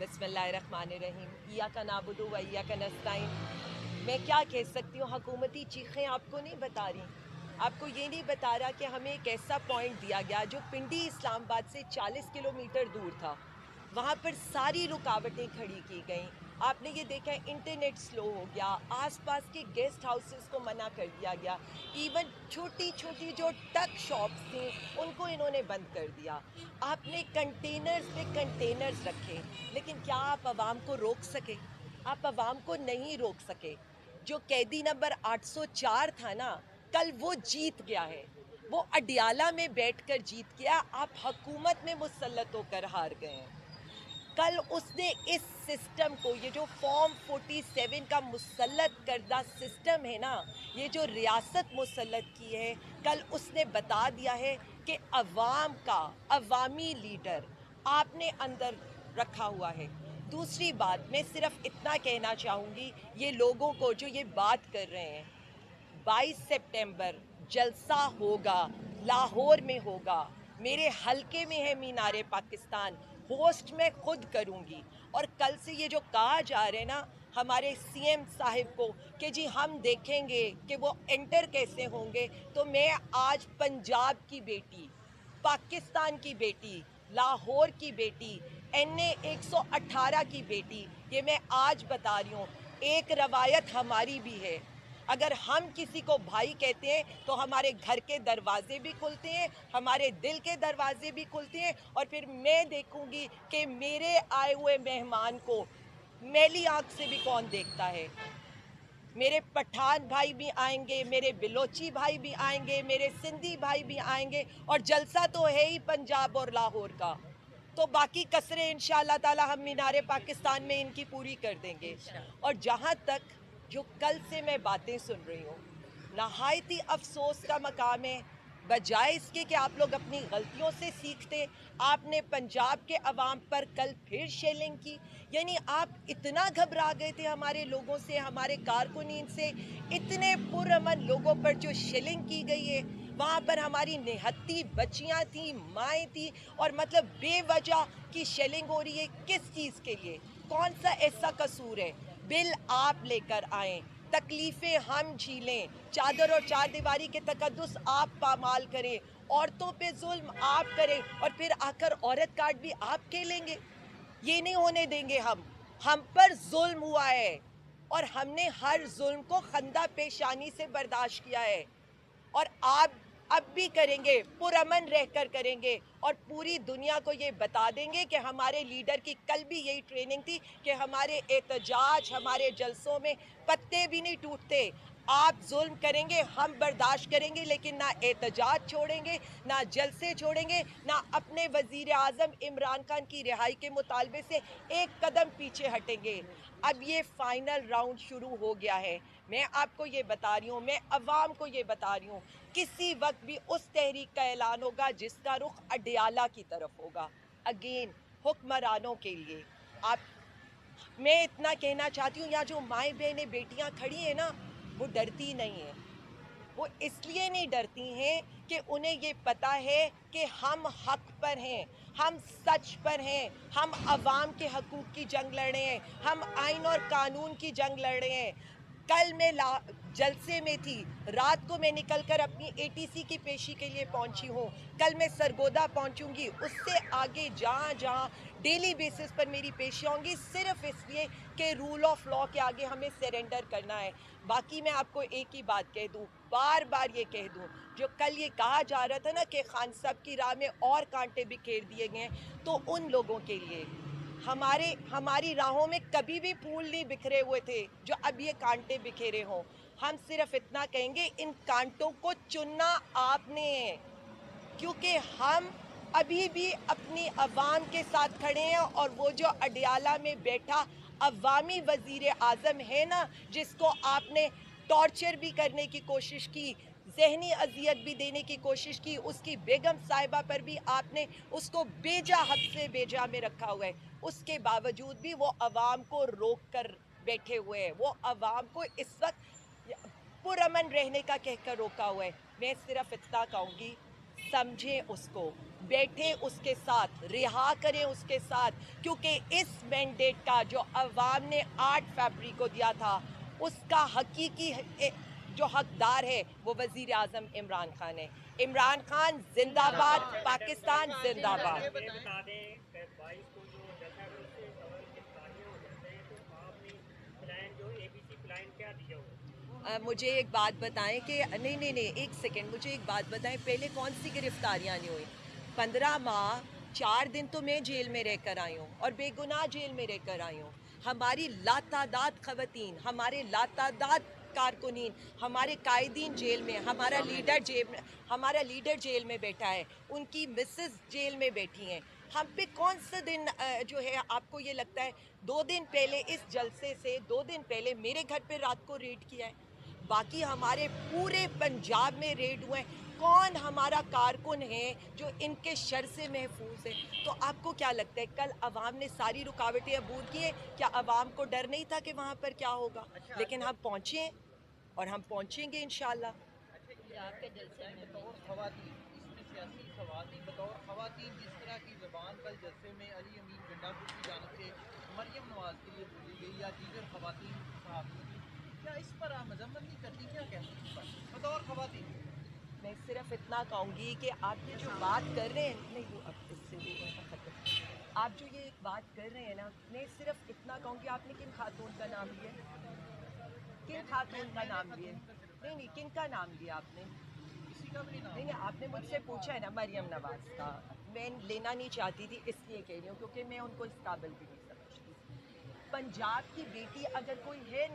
बिस्मिल्लाहिर्रहमानिर्रहीम। इय्याका नअबुदु व इय्याका नस्तईन। मैं क्या कह सकती हूँ, हुकूमती चीखें आपको नहीं बता रही, आपको ये नहीं बता रहा कि हमें एक ऐसा पॉइंट दिया गया जो पिंडी इस्लामाबाद से 40 किलोमीटर दूर था, वहाँ पर सारी रुकावटें खड़ी की गईं। आपने ये देखा है, इंटरनेट स्लो हो गया, आसपास के गेस्ट हाउसेस को मना कर दिया गया, इवन छोटी छोटी जो टक शॉप्स थी उनको इन्होंने बंद कर दिया। आपने कंटेनर्स पे कंटेनर्स रखे, लेकिन क्या आप आवाम को रोक सके? आप आवाम को नहीं रोक सके। जो कैदी नंबर 804 था ना, कल वो जीत गया है, वो अडियाला में बैठकर जीत गया। आप हुकूमत में मुसल्लत होकर हार गए हैं। कल उसने इस सिस्टम को, ये जो फॉर्म 47 का मुसल्लत करदा सिस्टम है ना, ये जो रियासत मुसल्लत की है, कल उसने बता दिया है कि अवाम का अवामी लीडर आपने अंदर रखा हुआ है। दूसरी बात, मैं सिर्फ इतना कहना चाहूँगी, ये लोगों को जो ये बात कर रहे हैं, 22 सितंबर जलसा होगा, लाहौर में होगा, मेरे हलके में है मीनारे पाकिस्तान, होस्ट मैं खुद करूँगी। और कल से ये जो कहा जा रहा है ना हमारे सीएम साहिब को कि जी हम देखेंगे कि वो एंटर कैसे होंगे, तो मैं आज पंजाब की बेटी, पाकिस्तान की बेटी, लाहौर की बेटी, NA 118 की बेटी, ये मैं आज बता रही हूँ। एक रवायत हमारी भी है, अगर हम किसी को भाई कहते हैं तो हमारे घर के दरवाजे भी खुलते हैं, हमारे दिल के दरवाजे भी खुलते हैं, और फिर मैं देखूंगी कि मेरे आए हुए मेहमान को मैली आंख से भी कौन देखता है। मेरे पठान भाई भी आएंगे, मेरे बिलोची भाई भी आएंगे, मेरे सिंधी भाई भी आएंगे, और जलसा तो है ही पंजाब और लाहौर का। तो बाकी कसरें इंशाअल्लाह ताला हम मीनारे पाकिस्तान में इनकी पूरी कर देंगे। और जहाँ तक जो कल से मैं बातें सुन रही हूँ, नहायत ही अफसोस का मकाम है। बजाय इसके कि आप लोग अपनी गलतियों से सीखते, आपने पंजाब के अवाम पर कल फिर शेलिंग की। यानी आप इतना घबरा गए थे हमारे लोगों से, हमारे कारकुनीन से, इतने पुरअमन लोगों पर जो शेलिंग की गई है, वहाँ पर हमारी निहत्ती बच्चियाँ थीं, माएँ थीं, और मतलब बेवजह की शेलिंग हो रही है। किस चीज़ के लिए? कौन सा ऐसा कसूर है? बिल आप लेकर आएँ, तकलीफ़ें हम झीलें, चादर और चार दीवारी के तकद्दुस आप पामाल करें, औरतों पे जुल्म आप करें, और फिर आकर औरत कार्ड भी आप खेलेंगे। ये नहीं होने देंगे हम पर जुल्म हुआ है, और हमने हर जुल्म को खंदा पेशानी से बर्दाश्त किया है, और आप अब भी करेंगे, पुरअमन रहकर करेंगे, और पूरी दुनिया को ये बता देंगे कि हमारे लीडर की कल भी यही ट्रेनिंग थी कि हमारे एहतजाज, हमारे जलसों में पत्ते भी नहीं टूटते। आप जुल्म करेंगे, हम बर्दाश्त करेंगे, लेकिन ना एहतजाज छोड़ेंगे, ना जलसे छोड़ेंगे, ना अपने वज़ीर आज़म इमरान खान की रिहाई के मुतालबे से एक कदम पीछे हटेंगे। अब ये फाइनल राउंड शुरू हो गया है। मैं आपको ये बता रही हूँ, मैं अवाम को ये बता रही हूँ, किसी वक्त भी उस तहरीक का ऐलान होगा जिसका रुख अडियाला की तरफ होगा। अगेन हुक्मरानों के लिए आप, मैं इतना कहना चाहती हूँ, यहाँ जो माएँ बहनें बेटियाँ खड़ी हैं ना, वो डरती नहीं हैं। वो इसलिए नहीं डरती हैं कि उन्हें ये पता है कि हम हक पर हैं, हम सच पर हैं, हम अवाम के हकूक़ की जंग लड़ रहे हैं, हम आइन और कानून की जंग लड़ रहे हैं। कल मैं जलसे में थी, रात को मैं निकलकर अपनी ATC की पेशी के लिए पहुंची हूँ, कल मैं सरगोदा पहुंचूंगी, उससे आगे जहाँ जहाँ डेली बेसिस पर मेरी पेशियाँ होंगी, सिर्फ इसलिए कि रूल ऑफ लॉ के आगे हमें सरेंडर करना है। बाकी मैं आपको एक ही बात कह दूँ, बार बार ये कह दूँ, जो कल ये कहा जा रहा था ना कि खान साहब की राह में और कांटे बिखेर दिए गए हैं, तो उन लोगों के लिए, हमारी राहों में कभी भी फूल नहीं बिखरे हुए थे जो अब ये कांटे बिखेरे हों। हम सिर्फ इतना कहेंगे, इन कांटों को चुनना आपने है, क्योंकि हम अभी भी अपनी अवाम के साथ खड़े हैं, और वो जो अडियाला में बैठा अवामी वज़ीर आज़म है ना, जिसको आपने टॉर्चर भी करने की कोशिश की, ज़हनी अजियत भी देने की कोशिश की, उसकी बेगम साहिबा पर भी आपने उसको बेजा हद से बेजा में रखा हुआ है, उसके बावजूद भी वो अवाम को रोक कर बैठे हुए हैं। वो अवाम को इस वक्त पुरअमन रहने का कहकर रोका हुआ है। मैं सिर्फ इतना कहूँगी, समझें उसको, بیٹھے اس کے ساتھ, رہا کریں اس کے ساتھ, کیونکہ اس مینڈیٹ کا جو عوام نے 8 فیبرری کو دیا تھا اس کا حقیقی جو حقدار ہے وہ وزیر اعظم عمران خان ہے. عمران خان زندہ باد, پاکستان زندہ باد. یہ بتا دیں کہ 22 کو جو 10 اگست سے سوال کے تاریاں ہو جاتے ہیں تو آپ نے پلان جو اے بی سی پلان کیا دیا ہو؟ مجھے ایک بات بتائیں کہ نہیں ایک سیکنڈ, مجھے ایک بات بتائیں, پہلے کون سی گرفتاریاں نہیں ہوئی؟ 15 ماہ 4 دن تو میں جیل میں رہ کر آئی ہوں اور بے گناہ جیل میں رہ کر آئی ہوں. ہماری لاتعداد خواتین, ہمارے لاتعداد کارکنین, ہمارے قائدین جیل میں, ہمارا لیڈر جیل میں بیٹھا ہے, ان کی مسز جیل میں بیٹھی ہیں. ہم پہ کون سا دن جو ہے آپ کو یہ لگتا ہے؟ 2 دن پہلے اس جلسے سے 2 دن پہلے میرے گھر پہ رات کو ریڈ کیا ہے. باقی ہمارے پورے پنجاب میں ریڈ ہوئے ہیں. کون ہمارا کارکن ہے جو ان کے شر سے محفوظ ہے؟ تو آپ کو کیا لگتا ہے کل عوام نے ساری رکاوٹیں عبور کی ہیں؟ کیا عوام کو ڈر نہیں تھا کہ وہاں پر کیا ہوگا؟ لیکن ہم پہنچے ہیں اور ہم پہنچیں گے انشاءاللہ. آپ کے جلسے میں بطور خواتین, اس میں سیاسی سوال نہیں, بطور خواتین جس طرح کی زبان کل جلسے میں علی امین گنڈاپور کی جانب سے مریم نواز کے لیے بولی گئی یا دیگر خواتین صحافیوں کی, کیا اس پر آپ مذمت نہیں کرتی؟ کیا کہتی ہیں اس پر بطور خواتین؟ میں صرف اتنا کہوں گی کہ آپ یہ جو بات کر رہے ہیں, نہیں وہ اب اس سے ختم, آپ جو یہ ایک بات کر رہے ہیں نا, میں صرف اتنا کہوں گی, آپ نے کن خاتون کا نام لیا؟ کن خاتون کا نام لیا؟ نہیں کن کا نام لیا آپ نے؟ کسی کا بھی نہیں آپ نے مجھ سے پوچھا ہے نا مریم نواز کا, میں لینا نہیں چاہتی تھی اس لیے کہہ رہی ہوں کیونکہ میں ان کو اس قابل بھی نہیں سمجھتی. پنجاب کی بیٹی اگر کوئی ہے نا